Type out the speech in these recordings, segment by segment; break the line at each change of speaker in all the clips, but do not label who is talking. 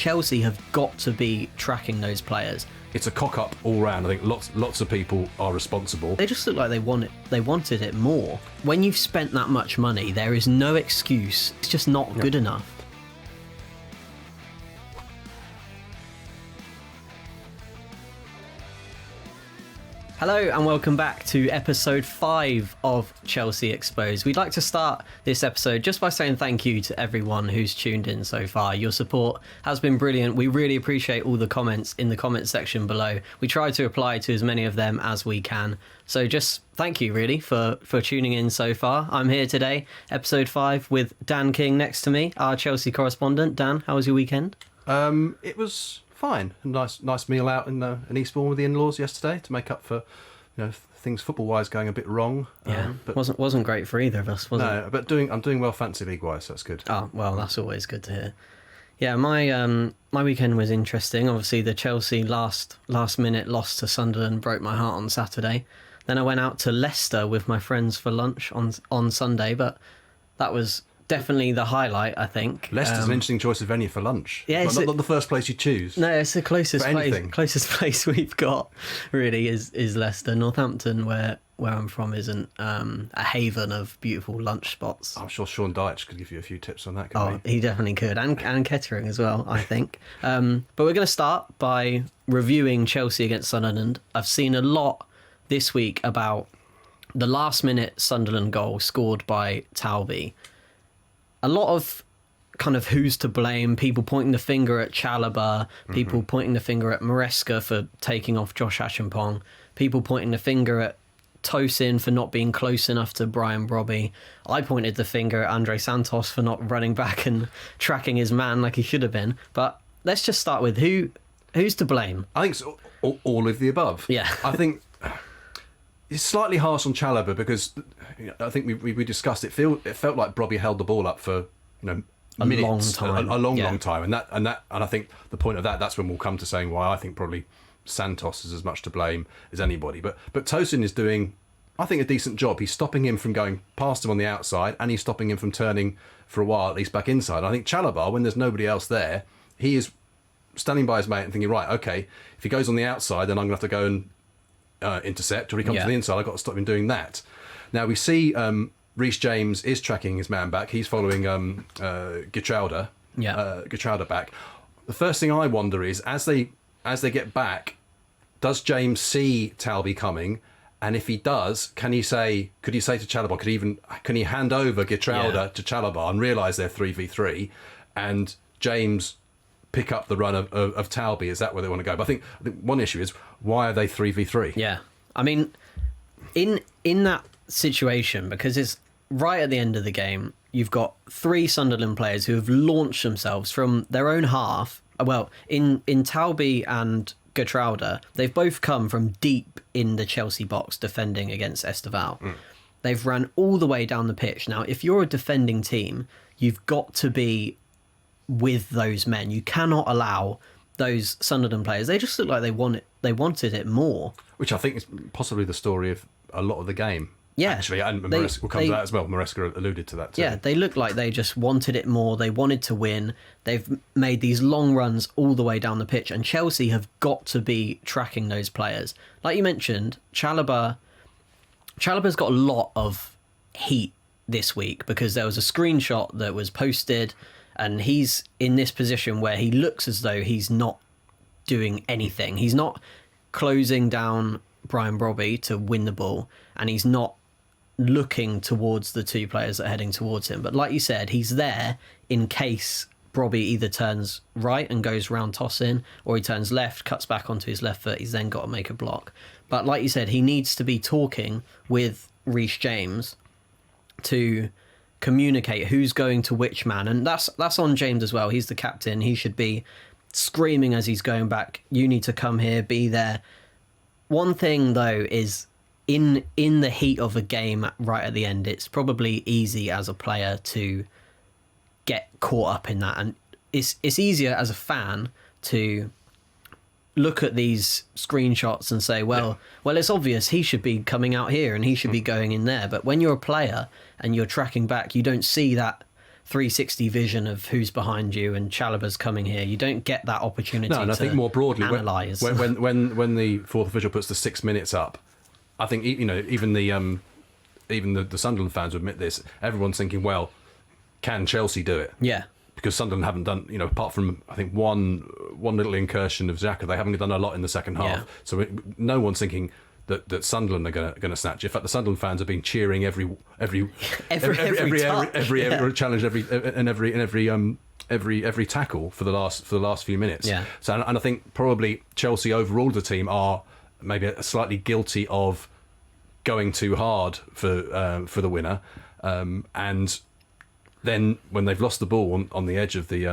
Chelsea have got to be tracking those players.
It's a cock-up all round. I think lots of people are responsible.
They just look like they wanted it more. When you've spent that much money, there is no excuse. It's just not good enough. Hello and welcome back to episode 5 of Chelsea Exposed. We'd like to start this episode just by saying thank you to everyone who's tuned in so far. Your support has been brilliant. We really appreciate all the comments in the comments section below. We try to reply to as many of them as we can. So just thank you really for tuning in so far. I'm here today, episode 5, with Dan King next to me, our Chelsea correspondent. Dan, how was your weekend?
It was fine. A nice meal out in Eastbourne with the in-laws yesterday to make up for things football-wise going a bit wrong.
Yeah, but wasn't great for either of us, was it?
No, but I'm doing well fancy league-wise, so that's good.
Oh, well, that's always good to hear. Yeah, my weekend was interesting. Obviously, the Chelsea last-minute loss to Sunderland broke my heart on Saturday. Then I went out to Leicester with my friends for lunch on Sunday, but that was definitely the highlight, I think.
Leicester's an interesting choice of venue for lunch.
Yeah,
not the first place you choose.
No, it's the closest place we've got. Really is Leicester. Northampton, where I'm from, isn't a haven of beautiful lunch spots.
I'm sure Sean Dyche could give you a few tips on that.
He definitely could, and Kettering as well, I think. But we're going to start by reviewing Chelsea against Sunderland. I've seen a lot this week about the last-minute Sunderland goal scored by Talby. A lot of kind of who's to blame, people pointing the finger at Chalobah, people pointing the finger at Maresca for taking off Josh Achampong, people pointing the finger at Tosin for not being close enough to Brian Brobby. I pointed the finger at Andre Santos for not running back and tracking his man like he should have been. But let's just start with who's to blame.
I think it's all of the above.
Yeah.
I think it's slightly harsh on Chalobah because I think we discussed it. It felt like Brobby held the ball up for minutes, a long time, and I think the point of that's when we'll come to saying why I think probably Santos is as much to blame as anybody. But Tosin is doing, I think, a decent job. He's stopping him from going past him on the outside, and he's stopping him from turning for a while at least back inside. I think Chalobah, when there's nobody else there, he is standing by his mate and thinking, right, okay, if he goes on the outside, then I'm going to have to go and intercept, or he comes to the inside, I've got to stop him doing that. Now we see Reece James is tracking his man back. He's following Geertruida back. The first thing I wonder is, as they get back, does James see Talby coming? And if he does, could he say to Chalobah, can he hand over Geertruida to Chalobah and realise they're 3v3, and James pick up the run of Talby? Is that where they want to go? But I think one issue is, why are they 3v3?
Yeah, I mean, in that situation, because it's right at the end of the game, you've got 3 Sunderland players who have launched themselves from their own half. Well, in Talby and Geertruida, they've both come from deep in the Chelsea box defending against Esteval. They've ran all the way down the pitch. Now, if you're a defending team, you've got to be with those men. You cannot allow those Sunderland players. They just look like they wanted it more. Which
I think is possibly the story of a lot of the game.
Yeah.
Actually, and Maresca will come to that as well. Maresca alluded to that too.
Yeah, they look like they just wanted it more. They wanted to win. They've made these long runs all the way down the pitch, and Chelsea have got to be tracking those players. Like you mentioned, Chalobah's got a lot of heat this week because there was a screenshot that was posted, and he's in this position where he looks as though he's not doing anything. He's not closing down Brian Brobby to win the ball, and he's not looking towards the 2 players that are heading towards him. But like you said, he's there in case Brobby either turns right and goes round tossing, or he turns left, cuts back onto his left foot. He's then got to make a block. But like you said, he needs to be talking with Reece James to communicate who's going to which man, and that's on James as well. He's the captain. He should be screaming as he's going back, you need to come here, be there. One thing though is, in the heat of a game right at the end, it's probably easy as a player to get caught up in that, and it's easier as a fan to look at these screenshots and say, well, it's obvious he should be coming out here and he should be going in there. But when you're a player and you're tracking back, you don't see that 360 vision of who's behind you and Chalobah's coming here. You don't get that opportunity.
No, and I think more broadly,
analyse.
when the fourth official puts the 6 minutes up, I think even the Sunderland fans would admit this. Everyone's thinking, well, can Chelsea do it?
Yeah.
Because Sunderland haven't done, apart from I think one little incursion of Xhaka, they haven't done a lot in the second half.
Yeah.
So no one's thinking that Sunderland are going to snatch it. In fact, the Sunderland fans have been cheering every challenge, every tackle for the last few minutes.
Yeah.
So and I think probably Chelsea overall, the team, are maybe slightly guilty of going too hard for the winner, and then when they've lost the ball on the edge of the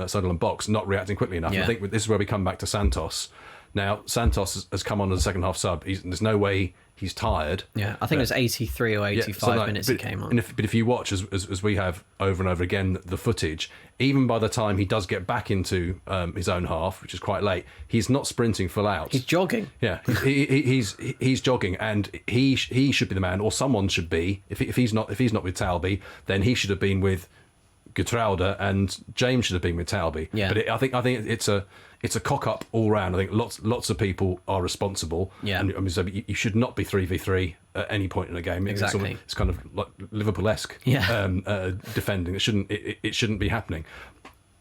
Sunderland box, not reacting quickly enough.
Yeah.
I think this is where we come back to Santos. Now, Santos has come on as a second half sub. There's no way he's tired.
Yeah, I think it was 83 or 85 minutes he came on.
But if you watch, as we have over and over again, the footage, even by the time he does get back into his own half, which is quite late, he's not sprinting full out.
He's jogging.
Yeah, he's jogging, and he should be the man, or someone should be. If he's not with Talby, then he should have been with Geertruida, and James should have been with Talby.
Yeah.
But I think it's a cock up all round. I think lots of people are responsible.
Yeah.
And I mean, so you should not be 3v3 at any point in the game.
Exactly.
It's kind of like Liverpool-esque.
Yeah.
Defending. It shouldn't be happening.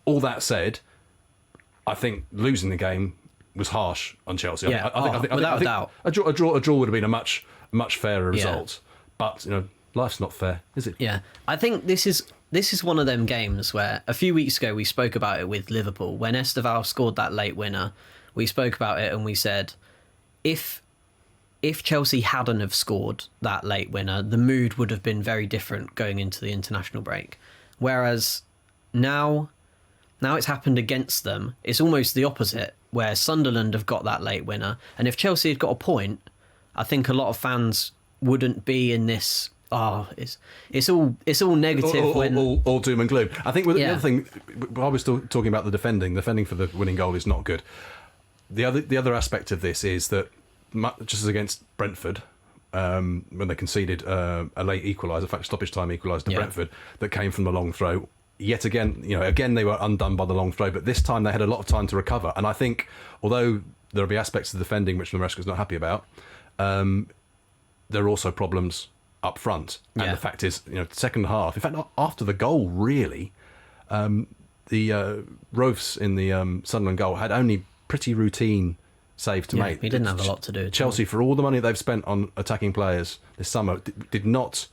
All that said, I think losing the game was harsh on Chelsea.
Yeah.
I think
without a doubt.
A draw would have been a much fairer result. But life's not fair, is it?
Yeah. I think this is one of them games where a few weeks ago we spoke about it with Liverpool. When Esteval scored that late winner, we spoke about it and we said, if Chelsea hadn't have scored that late winner, the mood would have been very different going into the international break. Whereas now it's happened against them. It's almost the opposite, where Sunderland have got that late winner. And if Chelsea had got a point, I think a lot of fans wouldn't be in this... it's all negative.
All doom and gloom. I think the other thing, while we're still talking about the defending for the winning goal is not good. The other aspect of this is that just as against Brentford, when they conceded a late equaliser, in fact stoppage time equaliser to Brentford, that came from the long throw. Yet again, again they were undone by the long throw, but this time they had a lot of time to recover. And I think, although there'll be aspects of the defending which Maresca's not happy about, there are also problems up front. And the fact is, second half, in fact, after the goal, really, the Rovs in the Sunderland goal had only pretty routine save to make.
He didn't have a lot to do.
Chelsea, for all the money they've spent on attacking players this summer, did not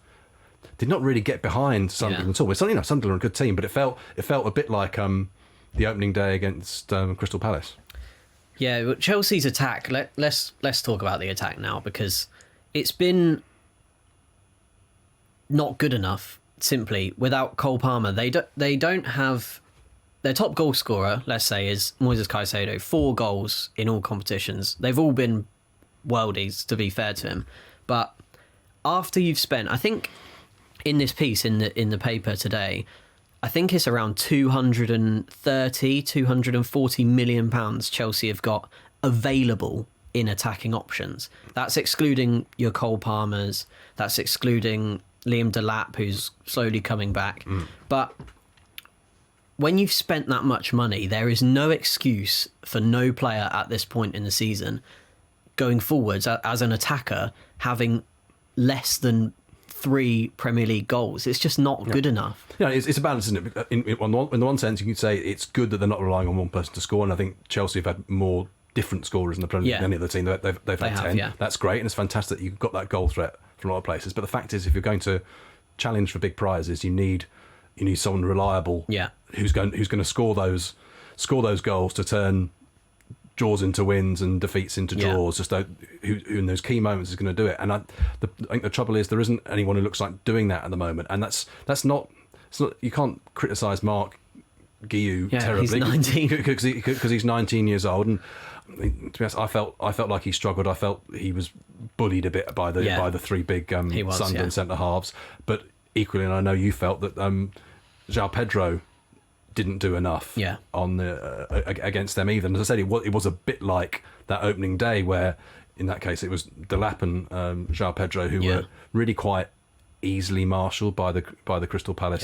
really get behind Sunderland at all. It's Sunderland are a good team, but it felt a bit like the opening day against Crystal Palace.
Yeah, but Chelsea's attack. Let's talk about the attack now, because it's been not good enough. Simply without Cole Palmer, they don't have their top goal scorer. Let's say is Moises Caicedo, 4 goals in all competitions. They've all been worldies, to be fair to him. But after you've spent, I think in this piece in the paper today, I think it's around 240 million pounds Chelsea have got available in attacking options. That's excluding your Cole Palmers. That's excluding Liam Delap, who's slowly coming back. But when you've spent that much money, there is no excuse for no player at this point in the season going forwards as an attacker having less than 3 Premier League goals. It's just not good enough.
Yeah, it's a balance, isn't it? In the one sense, you can say it's good that they're not relying on one person to score, and I think Chelsea have had more different scorers in the Premier League than any other team. They've had 10. Yeah. That's great, and it's fantastic that you've got that goal threat from a lot of places. But the fact is, if you're going to challenge for big prizes, you need someone reliable who's going to score those goals to turn draws into wins and defeats into draws. Just who in those key moments is going to do it. And I think the trouble is there isn't anyone who looks like doing that at the moment. And that's not. It's not. You can't criticise Mark Guiu terribly.
He's 19
because he's 19 years old. And to be honest, I felt like he struggled. I felt he was bullied a bit by the 3 big Sunderland centre halves. But equally, and I know you felt that Joao Pedro didn't do enough on against them either. And as I said, it was a bit like that opening day where, in that case, it was Delap and Joao Pedro who were really quite easily marshalled by the Crystal Palace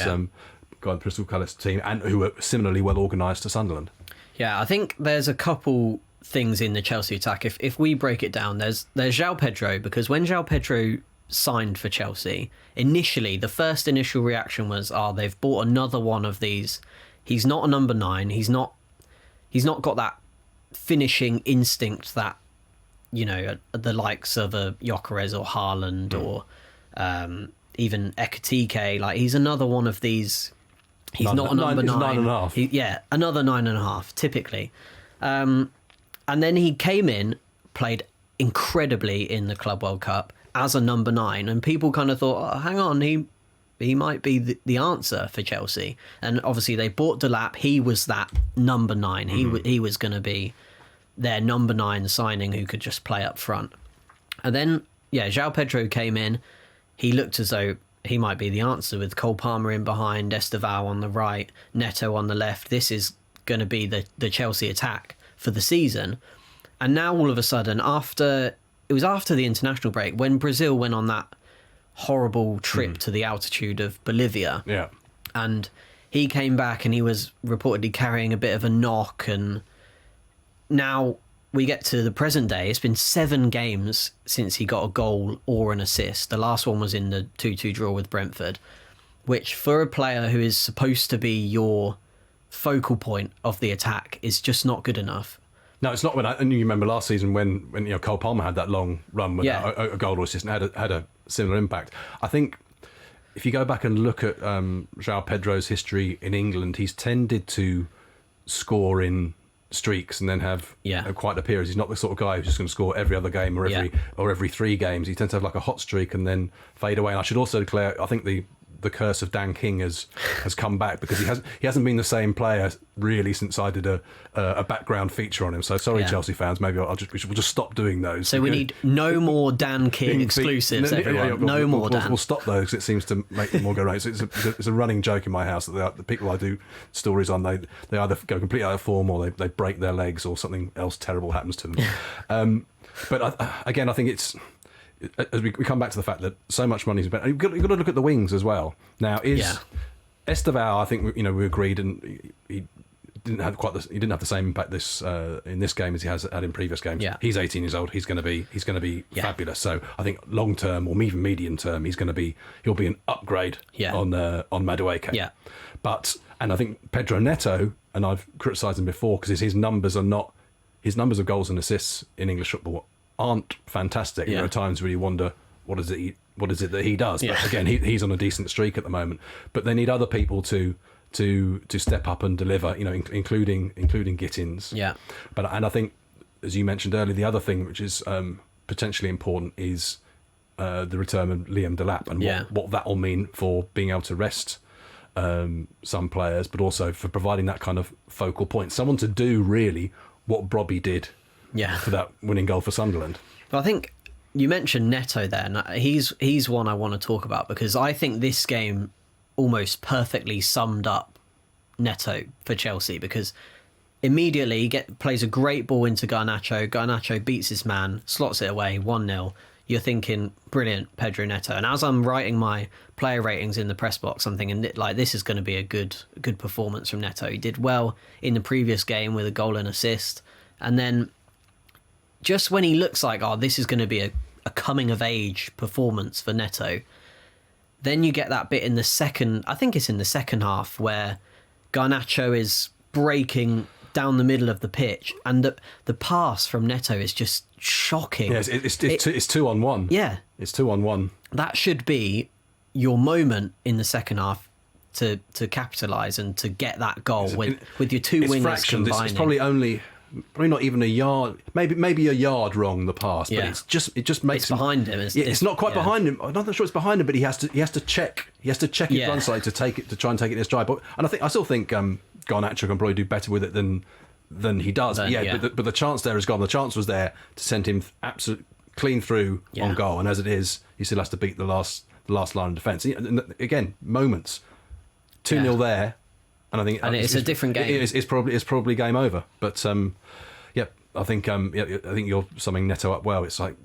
Crystal Palace team, and who are similarly well organised to Sunderland.
Yeah, I think there's a couple things in the Chelsea attack. If we break it down, there's Joao Pedro, because when Joao Pedro signed for Chelsea, initially the first initial reaction was, they've bought another one of these. He's not a number 9. He's not got that finishing instinct that, the likes of a Gyökeres or Haaland or even Ekitike. Like, he's another one of these. He's not a number 9.
9.5.
Another 9.5 typically. And then he came in, played incredibly in the Club World Cup as a number 9, and people kind of thought, hang on, he might be the answer for Chelsea. And obviously they bought Delap. He was that number 9. He was going to be their number 9 signing who could just play up front. And then, Joao Pedro came in. He looked as though he might be the answer, with Cole Palmer in behind, Estevao on the right, Neto on the left. This is going to be the Chelsea attack for the season. And now all of a sudden, after the international break, when Brazil went on that horrible trip to the altitude of Bolivia, and he came back and he was reportedly carrying a bit of a knock, and now we get to the present day. It's been 7 games since he got a goal or an assist. The last one was in the 2-2 draw with Brentford, which for a player who is supposed to be your focal point of the attack is just not good enough.
No, it's not. And you remember last season when Cole Palmer had that long run without a goal or assist and had a similar impact. I think if you go back and look at Joao Pedro's history in England, he's tended to score in streaks and then have quite a period. He's not the sort of guy who's just going to score every other game or every 3 games. He tends to have like a hot streak and then fade away. And I should also declare, I think the curse of Dan King has come back, because he hasn't been the same player really since I did a background feature on him. So sorry, Chelsea fans, maybe we'll just stop doing those.
So we need no more Dan King exclusives, everyone. No more Dan.
We'll stop those, because it seems to make them more go round. So it's a running joke in my house that the people I do stories on, they either go completely out of form or they break their legs or something else terrible happens to them. But again, I think it's, as we come back to the fact that so much money's been, you've got to look at the wings as well. Now, Estevao, I think we agreed, and he didn't have the same impact in this game as he has had in previous games.
Yeah.
He's 18 years old. He's going to be fabulous. So I think long term or even medium term, he'll be an upgrade on Madueke.
Yeah.
And I think Pedro Neto, and I've criticised him before because his numbers of goals and assists in English football aren't fantastic.
Yeah.
There are times where you wonder what is it that he does. But again, he's on a decent streak at the moment. But they need other people to step up and deliver. Including Gittins.
Yeah.
And I think, as you mentioned earlier, the other thing which is potentially important is the return of Liam Delap and what that will mean for being able to rest some players, but also for providing that kind of focal point, someone to do really what Brobby did. For that winning goal for Sunderland.
Well, I think you mentioned Neto there, and he's one I want to talk about, because I think this game almost perfectly summed up Neto for Chelsea, because immediately he plays a great ball into Garnacho. Garnacho beats his man, slots it away, 1-0. You're thinking, brilliant, Pedro Neto. And as I'm writing my player ratings in the press box, I'm thinking, this is going to be a good performance from Neto. He did well in the previous game with a goal and assist, and then just when he looks like, this is going to be a coming-of-age performance for Neto, then you get that bit in the second half, where Garnacho is breaking down the middle of the pitch, and the pass from Neto is just shocking.
Yes, it's 2-on-1.
Yeah.
It's 2-on-1.
That should be your moment in the second half to capitalise and to get that goal with your two wingers combining.
It's probably not even a yard, maybe a yard wrong, the pass, but it just makes
it's behind him.
It's not quite behind him. I'm not sure it's behind him, but he has to check his run side to try and take it in his stride. But I still think Garnacho can probably do better with it than he does. But the chance there is gone. The chance was there to send him absolutely clean through on goal, and as it is, he still has to beat the last line of defence. And again, moments 2-0 there. And I think
it's a different game.
It's probably game over. But I think you're summing Neto up well. It's like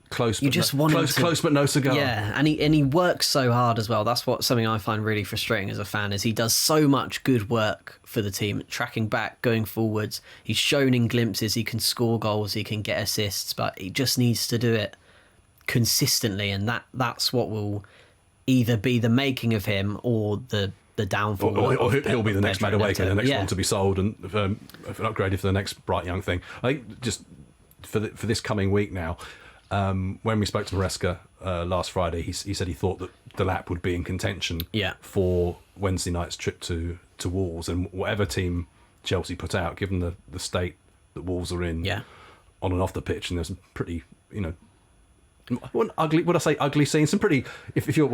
close.
You just want
close, but no cigar.
Yeah, and he works so hard as well. That's something I find really frustrating as a fan is he does so much good work for the team, tracking back, going forwards. He's shown in glimpses he can score goals, he can get assists, but he just needs to do it consistently, and that's what will either be the making of him or the downfall.
Or he'll be the next Madueke, the next
yeah.
one to be sold and upgraded for the next bright young thing. I think just for this coming week now. When we spoke to Maresca last Friday, he said he thought that Delap would be in contention for Wednesday night's trip to Wolves, and whatever team Chelsea put out, given the state that Wolves are in on and off the pitch, and there's some pretty, would I say ugly scenes? Some pretty. If you're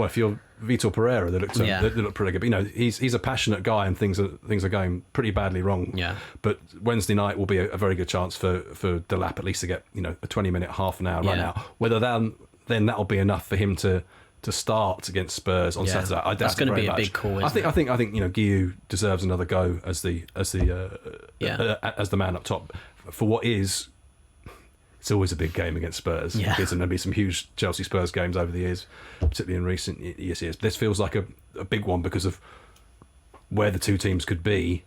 Vitor Pereira, they look pretty good. But, he's a passionate guy, and things are going pretty badly wrong.
Yeah.
But Wednesday night will be a very good chance for Delap at least to get a 20-minute, half an hour run out. Whether then that'll be enough for him to start against Spurs on Saturday. I doubt
that's going to be a
much.
big call.
I think Guiu deserves another go as the man up top for what is. It's always a big game against Spurs.
Yeah.
There's going to be some huge Chelsea Spurs games over the years, particularly in recent years. This feels like a big one because of where the two teams could be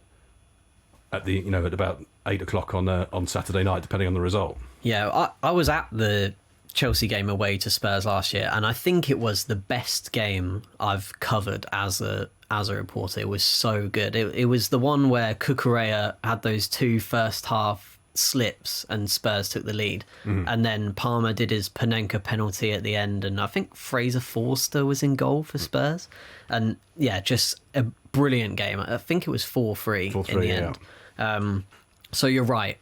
at at about 8 o'clock on Saturday night, depending on the result.
Yeah, I was at the Chelsea game away to Spurs last year, and I think it was the best game I've covered as a reporter. It was so good. It was the one where Cucurella had those two first half slips and Spurs took the lead, and then Palmer did his Panenka penalty at the end, and I think Fraser Forster was in goal for Spurs, and just a brilliant game. I think it was 4-3 in the end. So you're right,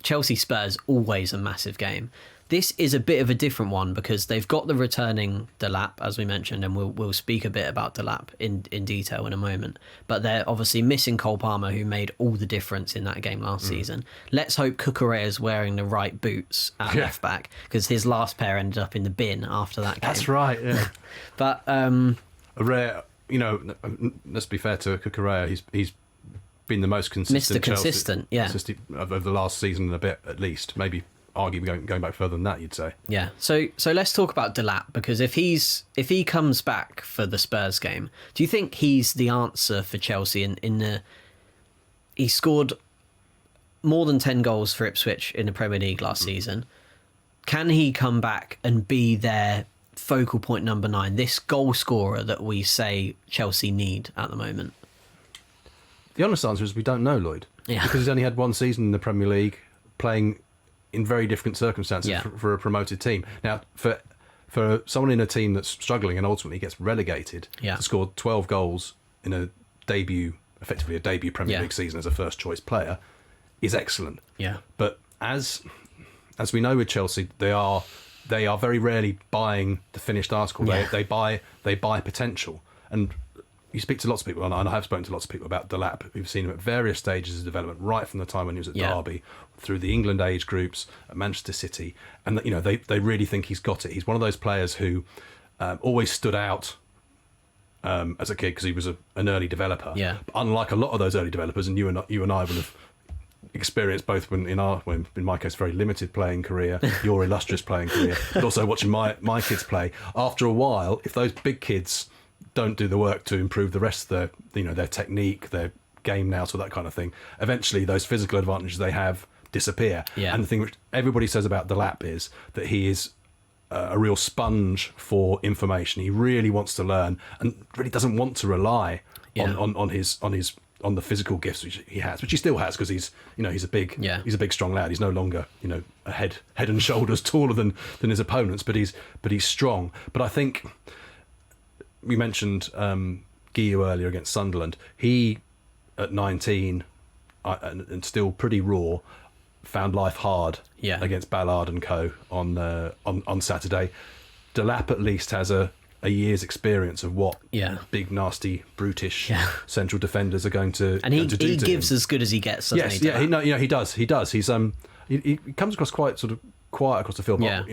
Chelsea Spurs always a massive game. This is a bit of a different one because they've got the returning Delap, as we mentioned, and we'll speak a bit about Delap in detail in a moment. But they're obviously missing Cole Palmer, who made all the difference in that game last season. Let's hope Cucurella is wearing the right boots at left back, because his last pair ended up in the bin after that game.
That's right, yeah.
But
a rare, let's be fair to Cucurella, he's been the most consistent.
Mr. Consistent,
Chelsea, of the last season and a bit at least, maybe. Arguably going back further than that, you'd say. Yeah.
So let's talk about Delap, because if he comes back for the Spurs game, do you think he's the answer for Chelsea? He scored more than 10 goals for Ipswich in the Premier League last season. Can he come back and be their focal point number 9, this goal scorer that we say Chelsea need at the moment?
The honest answer is we don't know, Lloyd.
Yeah.
Because he's only had one season in the Premier League, playing in very different circumstances for a promoted team. Now, for someone in a team that's struggling and ultimately gets relegated to score 12 goals in effectively a debut Premier League season as a first choice player is excellent.
Yeah.
But as we know with Chelsea, they are very rarely buying the finished article. Yeah. They buy potential. And you speak to lots of people, and I have spoken to lots of people about Delap, who've seen him at various stages of development, right from the time when he was at Derby, through the England age groups at Manchester City, and they really think he's got it. He's one of those players who always stood out as a kid because he was an early developer.
Yeah.
But unlike a lot of those early developers, and you and I would have experienced both in my case, very limited playing career, your illustrious playing career, but also watching my kids play. After a while, if those big kids don't do the work to improve the rest of their technique, their game now, so that kind of thing, eventually those physical advantages they have disappear.
Yeah.
And the thing which everybody says about Delap is that he is a real sponge for information. He really wants to learn and really doesn't want to rely on the physical gifts which he has, which he still has, because he's a big strong lad. He's no longer a head and shoulders taller than his opponents, but he's strong. But I think we mentioned Guiu earlier against Sunderland. He, at 19 and still pretty raw, found life hard against Ballard and co on Saturday. Delap at least has a year's experience of what big, nasty, brutish central defenders are going to
and he
do to
gives
him.
as good as he gets.
Yes, he does. He comes across quite sort of quiet across the field.
Yeah.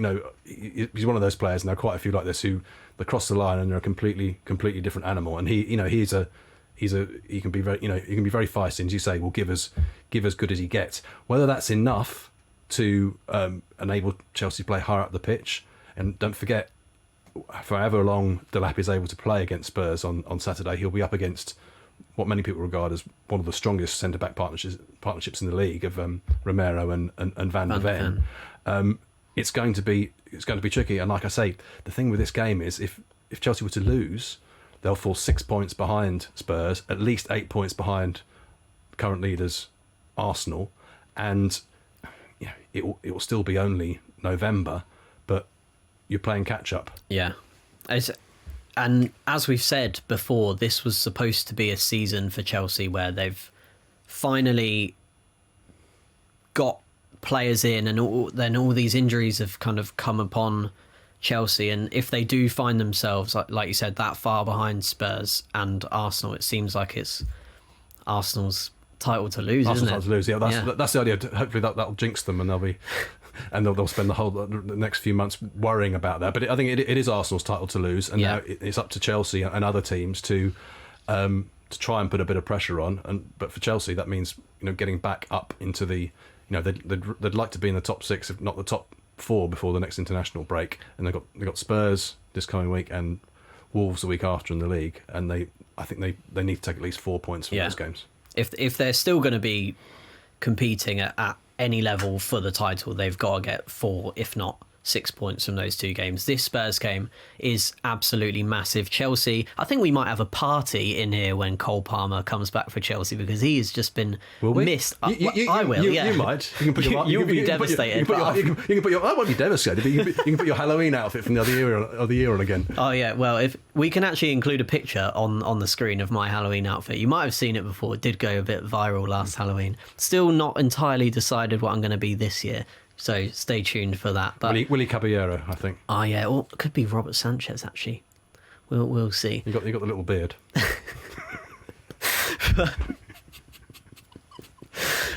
He's one of those players, and there are quite a few like this who they cross the line and they're a completely different animal. And he can be very feisty, and as you say, will give as good as he gets. Whether that's enough to enable Chelsea to play higher up the pitch And don't forget, for however long Delap is able to play against Spurs on Saturday, he'll be up against what many people regard as one of the strongest centre-back partnerships in the league of Romero and Van de Ven. It's going to be tricky. And like I say, the thing with this game is if Chelsea were to lose, they'll fall 6 points behind Spurs, at least 8 points behind current leaders Arsenal, and it will still be only November, but you're playing catch up.
Yeah. And as we've said before, this was supposed to be a season for Chelsea where they've finally got players in, and then all these injuries have kind of come upon Chelsea. And if they do find themselves, like you said, that far behind Spurs and Arsenal, it seems like it's Arsenal's title to lose, isn't it?
Title to lose, yeah. That's the idea. Hopefully that'll jinx them, and they'll spend the next few months worrying about that. But I think it is Arsenal's title to lose, and now it's up to Chelsea and other teams to try and put a bit of pressure on. But for Chelsea, that means getting back up into the they'd like to be in the top 6, if not the top 4, before the next international break. And they've got Spurs this coming week and Wolves the week after in the league, and I think they need to take at least 4 points from those games.
If they're still going to be competing at any level for the title, they've got to get 4, if not 6 points from those 2 games. This Spurs game is absolutely massive. Chelsea, I think we might have a party in here when Cole Palmer comes back for Chelsea, because he has just been missed. I will.
You might. You can put your,
you'll be devastated.
You can put your. I won't be devastated, but you can put your Halloween outfit from the other year on again.
Oh yeah. Well, if we can actually include a picture on the screen of my Halloween outfit, you might have seen it before. It did go a bit viral last Halloween. Still not entirely decided what I'm going to be this year. So stay tuned for that. But
Willy Caballero, I think.
Oh yeah, or it could be Robert Sanchez actually. We'll see.
You got the little beard.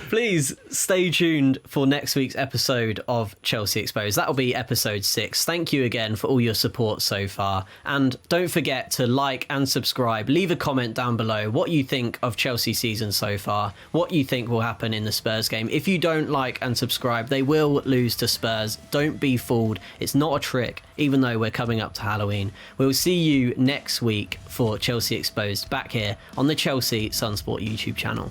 Please stay tuned for next week's episode of Chelsea Exposed. That'll be episode 6. Thank you again for all your support so far. And don't forget to like and subscribe. Leave a comment down below what you think of Chelsea's season so far, what you think will happen in the Spurs game. If you don't like and subscribe, they will lose to Spurs. Don't be fooled. It's not a trick, even though we're coming up to Halloween. We'll see you next week for Chelsea Exposed, back here on the Chelsea Sunsport YouTube channel.